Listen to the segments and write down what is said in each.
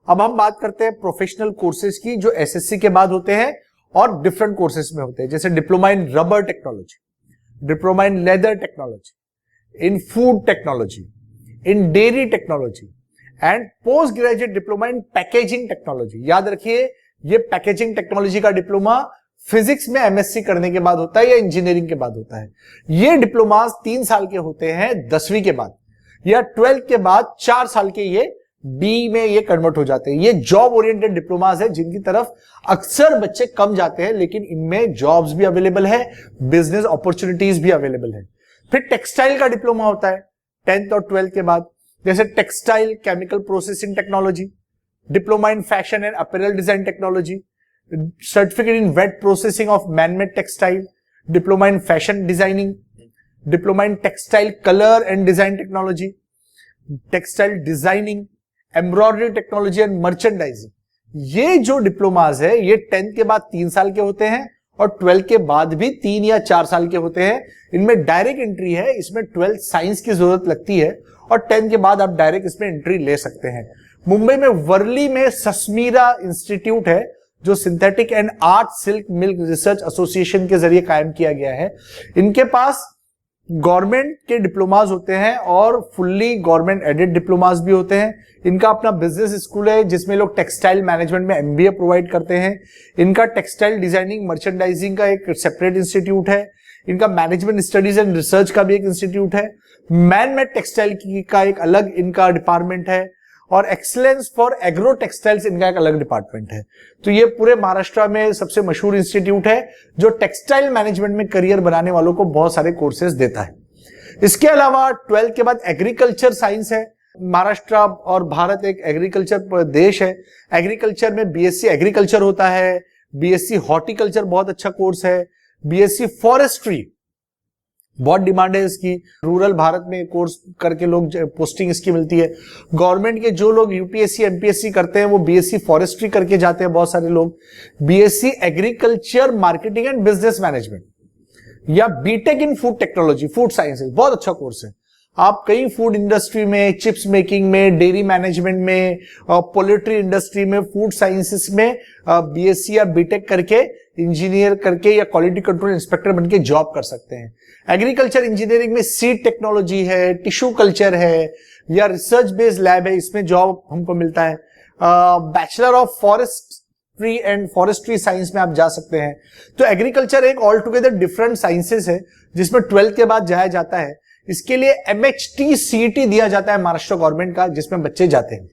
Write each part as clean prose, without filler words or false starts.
अब हम बात करते हैं प्रोफेशनल कोर्सेज की जो एसएससी के बाद होते हैं और डिफरेंट कोर्सेज में होते हैं, जैसे diploma in rubber technology, diploma in leather technology, in food technology, in dairy technology and post graduate diploma in packaging technology. याद रखिए ये पैकेजिंग टेक्नोलॉजी का डिप्लोमा फिजिक्स में एमएससी करने के बाद होता है या इंजीनियरिंग के बाद होता है। ये डिप्लोमास 3 साल के होते हैं 10वीं के बाद, या 12th के बाद 4 साल के ये बी में ये कन्वर्ट हो जाते हैं। ये जॉब ओरिएंटेड डिप्लोमास है जिनकी तरफ अक्सर बच्चे कम जाते हैं, लेकिन इनमें जॉब्स भी अवेलेबल है, बिजनेस अपॉर्चुनिटीज भी अवेलेबल है। फिर टेक्सटाइल का डिप्लोमा होता है 10th और 12th के बाद, जैसे textile chemical processing technology, diploma in fashion and apparel design technology, certificate in wet processing of manmade textile, diploma in fashion designing, diploma in textile colour and design technology, textile designing, embroidery technology and merchandising. ये जो diplomas है ये 10th के बाद 3 साल के होते हैं और 12th के बाद भी 3 या 4 साल के होते हैं। इनमें डायरेक्ट एंट्री है, इसमें 12th साइंस की जरूरत लगती है और 10th के बाद आप डायरेक्ट इसमें एंट्री ले सकते हैं। मुंबई में वर्ली में सस्मीरा इंस्टीट्यूट है जो synthetic and art silk milk research association के जरिए कायम किया गया है। इनके पास गवर्नमेंट के डिप्लोमास होते हैं और फुल्ली गवर्नमेंट एडेड डिप्लोमास भी होते हैं। इनका अपना बिजनेस स्कूल है जिसमें लोग टेक्सटाइल मैनेजमेंट में एमबीए प्रोवाइड करते हैं। इनका टेक्सटाइल डिजाइनिंग मर्चेंडाइजिंग का एक सेपरेट इंस्टीट्यूट है। इनका मैनेजमेंट स्टडीज एंड रिसर्च का भी एक इंस्टीट्यूट है। मैनमेड टेक्सटाइल का एक अलग इनका डिपार्टमेंट है और एक्सीलेंस फॉर एग्रो टेक्सटाइल्स इनका एक अलग डिपार्टमेंट है। तो ये पूरे महाराष्ट्र में सबसे मशहूर इंस्टीट्यूट है जो टेक्सटाइल मैनेजमेंट में करियर बनाने वालों को बहुत सारे कोर्सेज देता है। इसके अलावा 12th के बाद एग्रीकल्चर साइंस है। महाराष्ट्र और भारत एक एग्रीकल्चर देश है। एग्रीकल्चर में बीएससी एग्रीकल्चर होता है, बीएससी हॉर्टिकल्चर बहुत अच्छा कोर्स है, बीएससी फॉरेस्ट्री बहुत डिमांड है इसकी। रूरल भारत में कोर्स करके लोग पोस्टिंग इसकी मिलती है। गवर्नमेंट के जो लोग यूपीएससी एमपीएससी करते हैं वो बीएससी फॉरेस्ट्री करके जाते हैं बहुत सारे लोग। BSc agriculture marketing and business management या BTech in food technology, food sciences बहुत अच्छा कोर्स है। आप कई फूड इंडस्ट्री में, चिप्स मेकिंग में, डेयरी मैनेजमेंट में, पोल्ट्री इंडस्ट्री में, फूड साइंसेस में बीएससी या बीटेक करके, इंजीनियर करके या क्वालिटी कंट्रोल इंस्पेक्टर बनके जॉब कर सकते हैं। एग्रीकल्चर इंजीनियरिंग में सीड टेक्नोलॉजी है, टिश्यू कल्चर है या रिसर्च बेस्ड लैब है, इसमें जॉब हमको मिलता है। Bachelor of forestry and forestry science में आप जा सकते हैं। तो एग्रीकल्चर एक ऑल टुगेदर डिफरेंट साइंसेस है जिसमें 12th के बाद जाया जाता है। इसके लिए एमएचटी सीईटी दिया जाता है महाराष्ट्र गवर्नमेंट का, जिसमें बच्चे जाते हैं।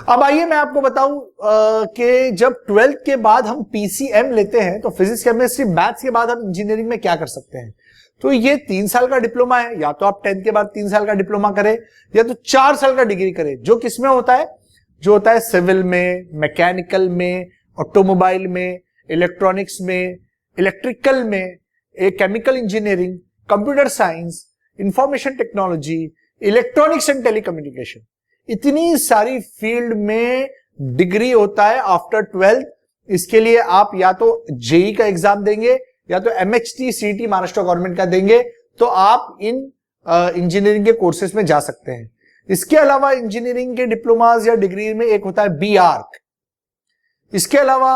अब आइए मैं आपको बताऊं कि जब 12th के बाद हम पीसीएम लेते हैं तो फिजिक्स केमिस्ट्री मैथ्स के बाद हम इंजीनियरिंग में क्या कर सकते हैं। तो ये 3 साल का डिप्लोमा है। या तो आप 10th के बाद 3 साल का डिप्लोमा करें या तो 4 साल का डिग्री करें, जो किसमें होता है, जो होता है सिविल में, मैकेनिकल में, ऑटोमोबाइल में, इलेक्ट्रॉनिक्स में, इलेक्ट्रिकल में, chemical engineering, computer science, information technology, electronics and telecommunication, इतनी सारी फील्ड में डिग्री होता है आफ्टर 12th। इसके लिए आप या तो जेई का एग्जाम देंगे या तो एमएचटी सीईटी महाराष्ट्र गवर्नमेंट का देंगे, तो आप इन इंजीनियरिंग के कोर्सेज में जा सकते हैं। इसके अलावा इंजीनियरिंग के डिप्लोमास या डिग्री में एक होता है बी आर्क। इसके अलावा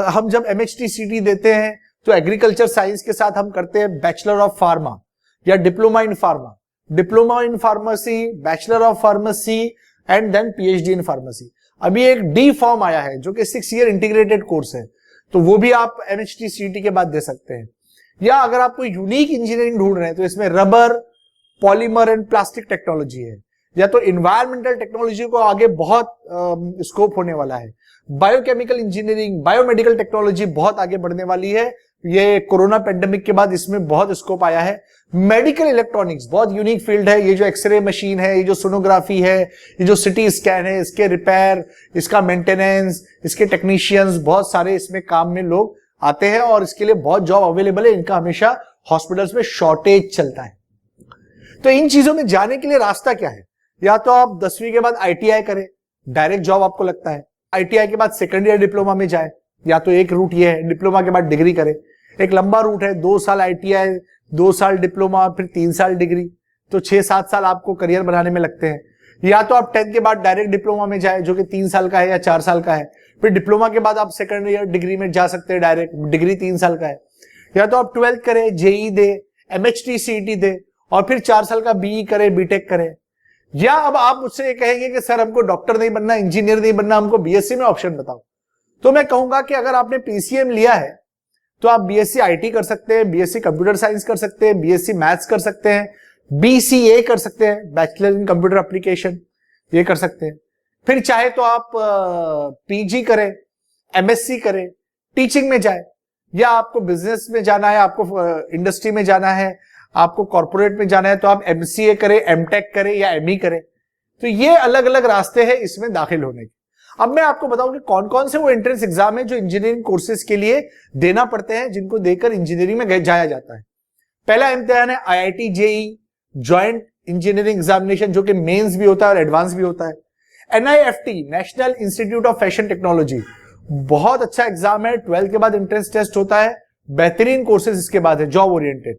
हम जब एमएचटी सीईटी देते हैं तो एग्रीकल्चर साइंस के साथ हम करते हैं बैचलर ऑफ फार्मा या diploma in pharma, diploma in pharmacy, bachelor of pharmacy and then PhD in pharmacy. अभी एक डी फॉर्म आया है जो कि 6 ईयर इंटीग्रेटेड कोर्स है, तो वो भी आप एमएचटी सीईटी के बाद दे सकते हैं। या अगर आप कोई यूनिक इंजीनियरिंग ढूंढ रहे हैं तो इसमें rubber, polymer and plastic technology है, या तो इन्वायरमेंटल टेक्नोलॉजी को आगे बहुत स्कोप होने वाला है। बायोकेमिकल इंजीनियरिंग, बायोमेडिकल टेक्नोलॉजी बहुत आगे बढ़ने वाली है। ये कोरोना पेंडेमिक के बाद इसमें बहुत स्कोप आया है। मेडिकल इलेक्ट्रॉनिक्स बहुत यूनिक फील्ड है। ये जो एक्सरे मशीन है, ये जो सोनोग्राफी है, ये जो सिटी स्कैन है, इसके रिपेयर, इसका मेंटेनेंस, इसके टेक्नीशियंस, बहुत सारे इसमें काम में लोग आते हैं और इसके लिए बहुत जॉब अवेलेबल है। इनका हमेशा हॉस्पिटल्स में शॉर्टेज चलता है। तो इन चीजों में जाने के लिए रास्ता क्या है, या तो आप 10वीं के बाद आईटीआई करें, डायरेक्ट जॉब आपको लगता है। आईटीआई के बाद सेकेंड ईयर डिप्लोमा में जाए, या तो एक रूट ये है डिप्लोमा के बाद डिग्री करें। एक लंबा रूट है 2 साल आईटीआई, 2 साल डिप्लोमा, फिर 3 साल डिग्री, तो 6-7 साल आपको करियर बनाने में लगते हैं। या तो आप 10th के बाद डायरेक्ट डिप्लोमा में जाए जो कि 3 साल का है या 4 साल का है, फिर डिप्लोमा के बाद आप सेकंड ईयर डिग्री में जा सकते हैं, डायरेक्ट डिग्री 3 साल का है, या तो आप 12th करें, जेई दे, एमएचटी सीईटी दे और फिर 4 साल का बीई करे, बीटेक करे। या अब आप मुझसे ये कहेंगे कि सर हमको डॉक्टर नहीं बनना, इंजीनियर नहीं बनना, हमको बीएससी में ऑप्शन बताओ, तो मैं कहूंगा कि अगर आपने पीसीएम लिया है तो आप बीएससी आईटी कर सकते हैं, बीएससी कंप्यूटर साइंस कर सकते हैं, बीएससी मैथ्स कर सकते हैं, बीसीए कर सकते हैं, बैचलर इन कंप्यूटर एप्लीकेशन, ये कर सकते हैं। फिर चाहे तो आप पीजी करें, एमएससी करें, टीचिंग में जाए, या आपको बिजनेस में जाना है, आपको इंडस्ट्री में जाना है, आपको कॉर्पोरेट में जाना है तो आप एमसीए करें, एमटेक करें या एमई करें। तो ये अलग अलग रास्ते हैं इसमें दाखिल होने के। अब मैं आपको बताऊं कि कौन कौन से वो एंट्रेंस एग्जाम है जो इंजीनियरिंग कोर्सेज के लिए देना पड़ते हैं, जिनको देकर इंजीनियरिंग में जाया जाता है। पहला इम्तिहान है IIT JEE joint engineering examination, जो कि मेंस भी होता है और एडवांस भी होता है। NIFT national institute of fashion technology, बहुत अच्छा एग्जाम है, 12th के बाद एंट्रेंस टेस्ट होता है, बेहतरीन कोर्सेज इसके बाद है, जॉब ओरिएंटेड।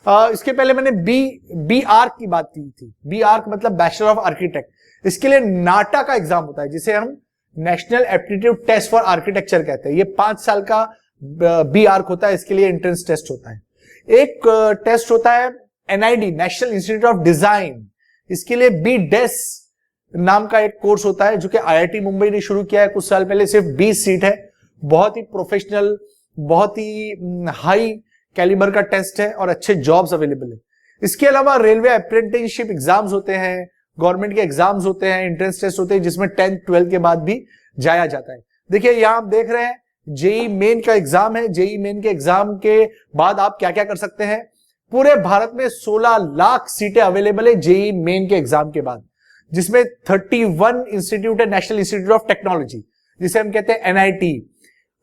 इसके पहले मैंने बी आर्क की बात की थी, बी आर्क मतलब बैचलर ऑफ आर्किटेक्ट। इसके लिए नाटा का एग्जाम होता है जिसे हम national aptitude test for architecture कहते हैं। ये 5 साल का बी आर्क होता है, इसके लिए एंट्रेंस टेस्ट होता है। एक टेस्ट होता है NID national institute of design, इसके लिए बी डेस नाम का एक कोर्स होता है जो कि आईआईटी मुंबई ने शुरू किया है कुछ साल पहले। सिर्फ 20 सीट है, बहुत ही प्रोफेशनल, बहुत ही हाई कैलिबर का टेस्ट है और अच्छे जॉब्स अवेलेबल है। इसके अलावा रेलवे अप्रेंटिसशिप एग्जाम्स होते हैं, गवर्नमेंट के एग्जाम्स होते हैं, एंट्रेंस टेस्ट होते हैं जिसमें 10th 12th के बाद भी जाया जाता है। देखिए यहां आप देख रहे हैं जेई मेन का एग्जाम है। जेई मेन के एग्जाम के बाद आप क्या क्या कर सकते हैं। पूरे भारत में 16 लाख सीटें अवेलेबल है जेई मेन के एग्जाम के बाद, जिसमें 31 इंस्टीट्यूट है नेशनल इंस्टीट्यूट ऑफ टेक्नोलॉजी जिसे हम कहते हैं एनआईटी,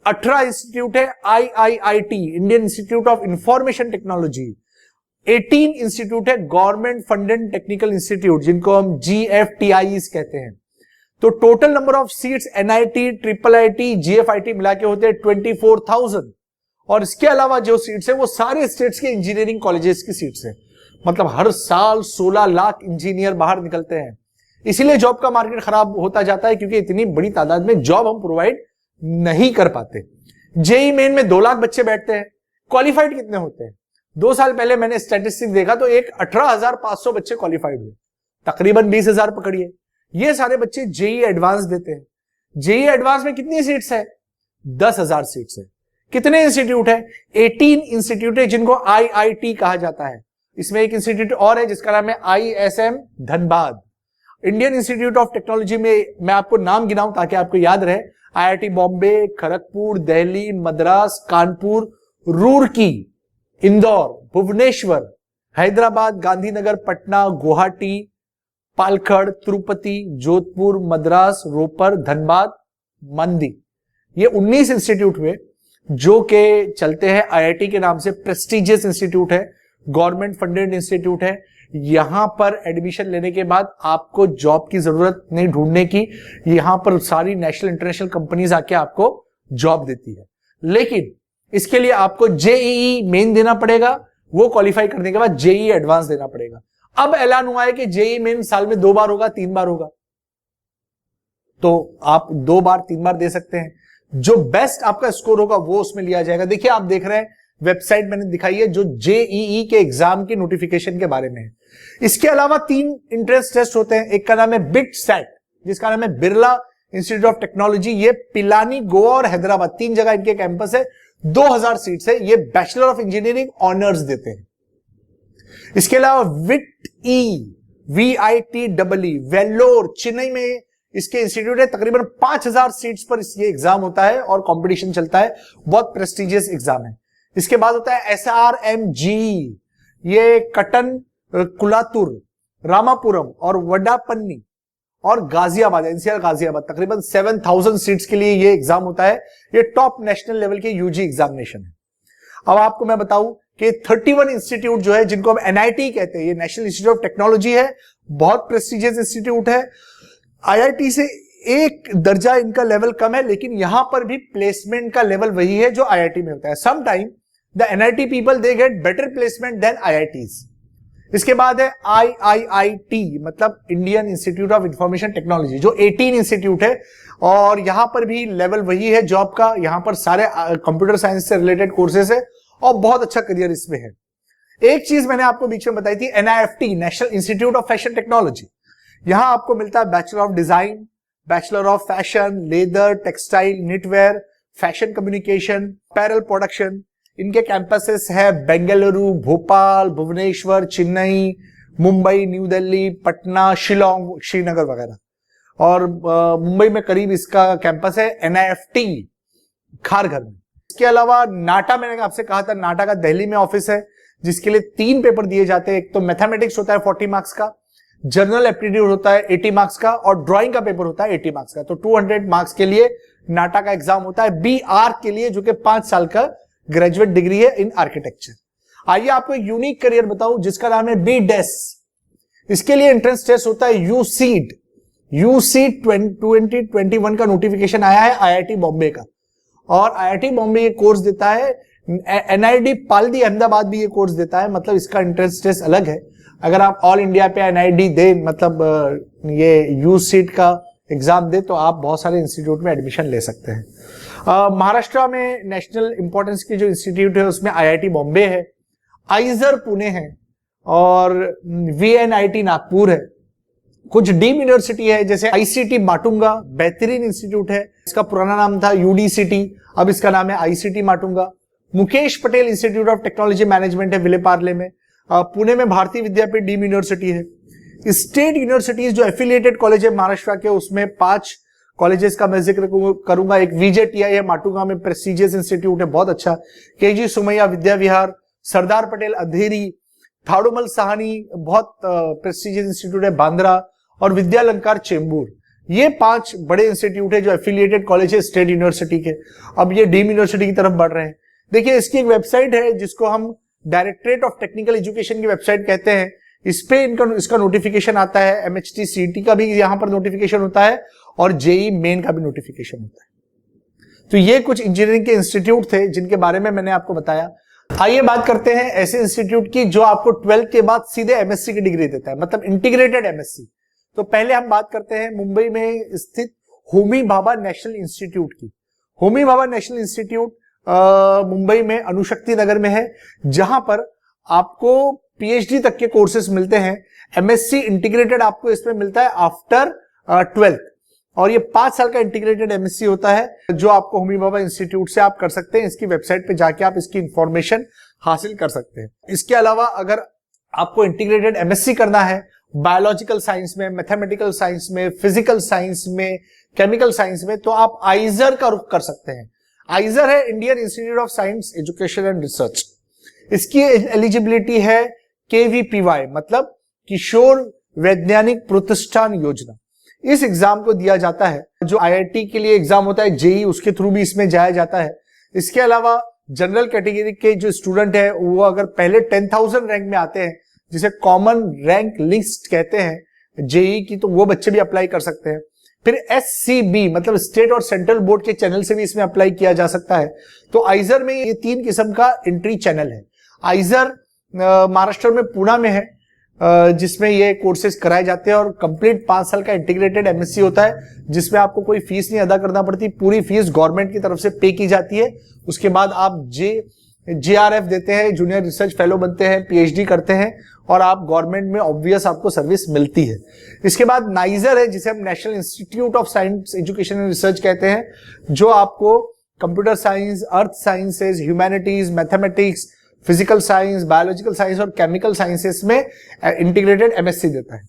18 इंस्टीट्यूट है IIIT Indian institute of information technology, 18 institute है गवर्नमेंट फंडेड टेक्निकल इंस्टीट्यूट जिनको हम जीएफटीआईज कहते हैं। तो total number of seats NIT, triple IT, GFIT मिला के होते हैं 24,000। और इसके अलावा जो सीट्स है वो सारे स्टेट्स के इंजीनियरिंग कॉलेजेस की सीट्स है। मतलब हर साल 16 लाख इंजीनियर बाहर निकलते हैं। इसीलिए जॉब का मार्केट खराब होता जाता है क्योंकि इतनी बड़ी तादाद में जॉब हम प्रोवाइड नहीं कर पाते। जेई मेन में 2 लाख बच्चे बैठते हैं। क्वालिफाइड कितने होते हैं? 2 साल पहले मैंने स्टैटिस्टिक्स देखा तो एक 18,500 बच्चे क्वालिफाइड हुए, तकरीबन 20,000 पकड़िए। ये सारे बच्चे जेई एडवांस देते हैं। जेई एडवांस में कितनी सीट्स है? 10,000 सीट्स है। कितने इंस्टीट्यूट है? 18 इंस्टीट्यूट है जिनको आईआईटी कहा जाता है। इसमें एक इंस्टीट्यूट और है जिसका नाम है ISM Dhanbad. Indian institute of technology में मैं आपको नाम गिनाऊं ताकि आपको याद रहे। आईआईटी बॉम्बे, खड़गपुर, दिल्ली, मद्रास, कानपुर, रूरकी, इंदौर, भुवनेश्वर, हैदराबाद, गांधीनगर, पटना, गुवाहाटी, पालखड़, तिरुपति, जोधपुर, मद्रास, रोपर, धनबाद, मंदी। ये 19 इंस्टीट्यूट हुए जो के चलते हैं आईआईटी के नाम से। प्रेस्टिजियस इंस्टीट्यूट है, गवर्नमेंट फंडेड इंस्टीट्यूट है। यहां पर एडमिशन लेने के बाद आपको जॉब की जरूरत नहीं ढूंढने की, यहां पर सारी नेशनल इंटरनेशनल कंपनीज आके आपको जॉब देती है। लेकिन इसके लिए आपको जेईई मेन देना पड़ेगा, वो क्वालिफाई करने के बाद जेईई एडवांस देना पड़ेगा। अब ऐलान हुआ है कि जेईई मेन साल में 2 बार होगा, 3 बार होगा, तो आप 2 बार 3 बार दे सकते हैं। जो बेस्ट आपका स्कोर होगा वो उसमें लिया जाएगा। देखिए आप देख रहे हैं वेबसाइट मैंने दिखाई है जो जेईई के एग्जाम की नोटिफिकेशन के बारे में है। इसके अलावा 3 एंट्रेंस टेस्ट होते हैं। एक का नाम है बिट सेट जिसका नाम है बिरला इंस्टीट्यूट ऑफ टेक्नोलॉजी, ये पिलानी, गोवा और हैदराबाद 3 जगह इनके कैंपस है। 2000 सीट्स है। ये बैचलर ऑफ इंजीनियरिंग ऑनर्स देते हैं। इसके अलावा विट VITEE वेल्लोर चेन्नई में इसके इंस्टीट्यूट है। तकरीबन 5000 सीट्स पर ये एग्जाम होता है और कंपटीशन चलता है। बहुत प्रेस्टिजियस एग्जाम है। इसके बाद होता है SRMG, ये कटन, कुलातुर, रामापुरम और वडापन्नी और गाजियाबाद, एनसीआर गाजियाबाद, तकरीबन 7000 सीट्स के लिए ये एग्जाम होता है। ये टॉप नेशनल लेवल के यूजी एग्जामिनेशन है। अब आपको मैं बताऊं कि 31 इंस्टीट्यूट जो है जिनको हम एनआईटी कहते हैं, ये नेशनल इंस्टीट्यूट ऑफ टेक्नोलॉजी है, बहुत प्रेस्टिजियस इंस्टीट्यूट है। आईआईटी से एक दर्जा इनका लेवल कम है, लेकिन यहां पर भी प्लेसमेंट का लेवल वही है जो आईआईटी में होता है। Sometime the NIT people they get better placement than IITs. इसके बाद है IIIT, मतलब Indian institute of information technology, जो 18 इंस्टीट्यूट है और यहां पर भी लेवल वही है जॉब का। यहां पर सारे कंप्यूटर साइंस से रिलेटेड कोर्सेज है और बहुत अच्छा करियर इसमें है। एक चीज मैंने आपको बीच में बताई थी, NIFT, national institute of fashion technology. यहां आपको मिलता है bachelor of design, bachelor of fashion, leather, textile, knitwear, fashion communication, parallel production. इनके कैंपसेस है बेंगलुरु, भोपाल, भुवनेश्वर, चेन्नई, मुंबई, न्यू दिल्ली, पटना, शिलोंग, श्रीनगर वगैरह। और मुंबई में करीब इसका कैंपस है NIFT खारघर में। इसके अलावा नाटा, मैंने आपसे कहा था नाटा का दिल्ली में ऑफिस है, जिसके लिए 3 पेपर दिए जाते हैं। एक तो मैथमेटिक्स होता है 40 मार्क्स का, जनरल एप्टीट्यूड होता है 80 मार्क्स का और ड्राइंग का पेपर होता है 80 मार्क्स का। तो 200 मार्क्स के लिए नाटा का एग्जाम होता है। BR के लिए, जो कि 5 साल का ग्रेजुएट डिग्री है इन आर्किटेक्चर। आइए आपको एक यूनिक करियर बताऊं जिसका नाम है BDES। इसके लिए एंट्रेंस टेस्ट होता है UCET 2021 का नोटिफिकेशन आया है IIT बॉम्बे का, और IIT बॉम्बे ये कोर्स देता है। NID पालदी अहमदाबाद भी ये कोर्स देता है, मतलब इसका एंट्रेंस टेस्ट अलग है। अगर आप ऑल इंडिया पे NID दे, मतलब ये UCET का एग्जाम दे, तो आप बहुत सारे इंस्टीट्यूट में एडमिशन ले सकते हैं। महाराष्ट्र में नेशनल इंपॉर्टेंस की जो इंस्टीट्यूट है उसमें IIT बॉम्बे है, आइजर पुणे है और VNIT नागपुर है। कुछ डीम यूनिवर्सिटी है जैसे ICT माटुंगा, बेहतरीन इंस्टीट्यूट है। इसका पुराना नाम था UDCT, अब इसका नाम है ICT Matunga. Mukesh Patel institute of technology management है विलेपार्ले में। पुणे में भारतीय विद्यापीठ डीम यूनिवर्सिटी है। स्टेट यूनिवर्सिटीज जो एफिलिएटेड कॉलेज है महाराष्ट्र के, उसमें 5 कॉलेजेस का मैं जिक्र करूंगा। एक VJTI है माटुंगा में, प्रेस्टिजियस इंस्टीट्यूट है, बहुत अच्छा। KG सुमैया विद्या विहार, सरदार पटेल अंधेरी, थाड़ोमल साहनी, बहुत प्रेस्टिजियस इंस्टीट्यूट है बांद्रा, और विद्यालंकार चेंबूर। ये 5 बड़े इंस्टीट्यूट है जो एफिलिएटेड कॉलेज है स्टेट यूनिवर्सिटी के। अब ये डीम यूनिवर्सिटी की तरफ बढ़ रहे हैं। देखिए, इसकी एक वेबसाइट है जिसको हम डायरेक्टरेट ऑफ टेक्निकल एजुकेशन की वेबसाइट कहते हैं। इस पे इसका नोटिफिकेशन आता है। MHT CET का भी यहां पर नोटिफिकेशन होता है और JEE मेन का भी नोटिफिकेशन होता है। तो ये कुछ इंजीनियरिंग के इंस्टीट्यूट थे जिनके बारे में मैंने आपको बताया। आइए बात करते हैं ऐसे इंस्टीट्यूट की जो आपको 12th के बाद सीधे MSc की डिग्री देता है, मतलब इंटीग्रेटेड MSc। तो पहले हम बात करते हैं मुंबई में स्थित होमी भाभा नेशनल इंस्टीट्यूट की। होमी भाभा नेशनल इंस्टीट्यूट मुंबई में अनुशक्ति नगर में है, जहां पर आपको PhD तक के कोर्सेज मिलते हैं। MSc इंटीग्रेटेड आपको इसमें मिलता है आफ्टर 12th, और ये 5 साल का इंटीग्रेटेड MSc होता है जो आपको होमी भाभा इंस्टीट्यूट से आप कर सकते हैं। इसकी वेबसाइट पे जाके आप इसकी इंफॉर्मेशन हासिल कर सकते हैं। इसके अलावा अगर आपको इंटीग्रेटेड MSc करना है बायोलॉजिकल साइंस में, मैथमेटिकल साइंस में, फिजिकल साइंस में, केमिकल साइंस में, तो आप आइजर का रुख कर सकते हैं। आइजर है Indian institute of science education and research. इसकी एलिजिबिलिटी है KVPY, मतलब किशोर वैज्ञानिक प्रतिष्ठान योजना। इस एग्जाम को दिया जाता है। जो IIT के लिए एग्जाम होता है JEE, उसके थ्रू भी इसमें जाया जाता है। इसके अलावा जनरल कैटेगरी के जो स्टूडेंट है वो अगर पहले 10,000 रैंक में आते हैं, जिसे कॉमन रैंक लिस्ट कहते हैं JEE की, तो वो बच्चे भी अप्लाई कर सकते हैं। फिर SCB मतलब स्टेट और सेंट्रल बोर्ड के चैनल से भी इसमें अप्लाई किया जा सकता है। तो आइजर में ये 3 किस्म का एंट्री चैनल है। आइजर महाराष्ट्र में पुणे में है, जिसमें ये कोर्सेज कराए जाते हैं और कंप्लीट 5 साल का इंटीग्रेटेड MSc होता है, जिसमें आपको कोई फीस नहीं अदा करना पड़ती। पूरी फीस गवर्नमेंट की तरफ से पे की जाती है। उसके बाद आप JRF देते हैं, जूनियर रिसर्च फेलो बनते हैं, PhD करते हैं और आप गवर्नमेंट में ऑब्वियस आपको सर्विस मिलती है। इसके बाद नाइजर है, जिसे हम national institute of science education and research कहते हैं, जो आपको कंप्यूटर साइंस, अर्थ sciences, humanities, mathematics, physical science, biological science और केमिकल साइंसेस में इंटीग्रेटेड MSc देता है।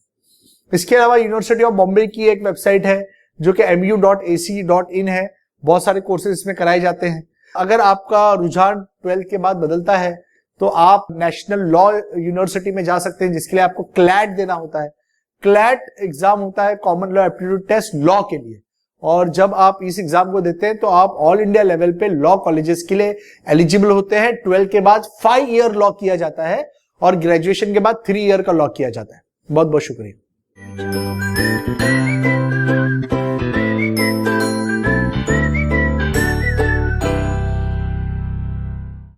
इसके अलावा यूनिवर्सिटी ऑफ बॉम्बे की एक वेबसाइट है जो कि mu.ac.in है। बहुत सारे कोर्सेज इसमें कराए जाते हैं। अगर आपका रुझान 12th के बाद बदलता है तो आप नेशनल लॉ यूनिवर्सिटी में जा सकते हैं, जिसके लिए आपको CLAT देना होता है। CLAT एग्जाम होता है common law aptitude test law के लिए, और जब आप इस एग्जाम को देते हैं तो आप ऑल इंडिया लेवल पे लॉ कॉलेजेस के लिए एलिजिबल होते हैं। 12 के बाद 5 ईयर लॉ किया जाता है और ग्रेजुएशन के बाद 3 ईयर का लॉ किया जाता है। बहुत बहुत शुक्रिया।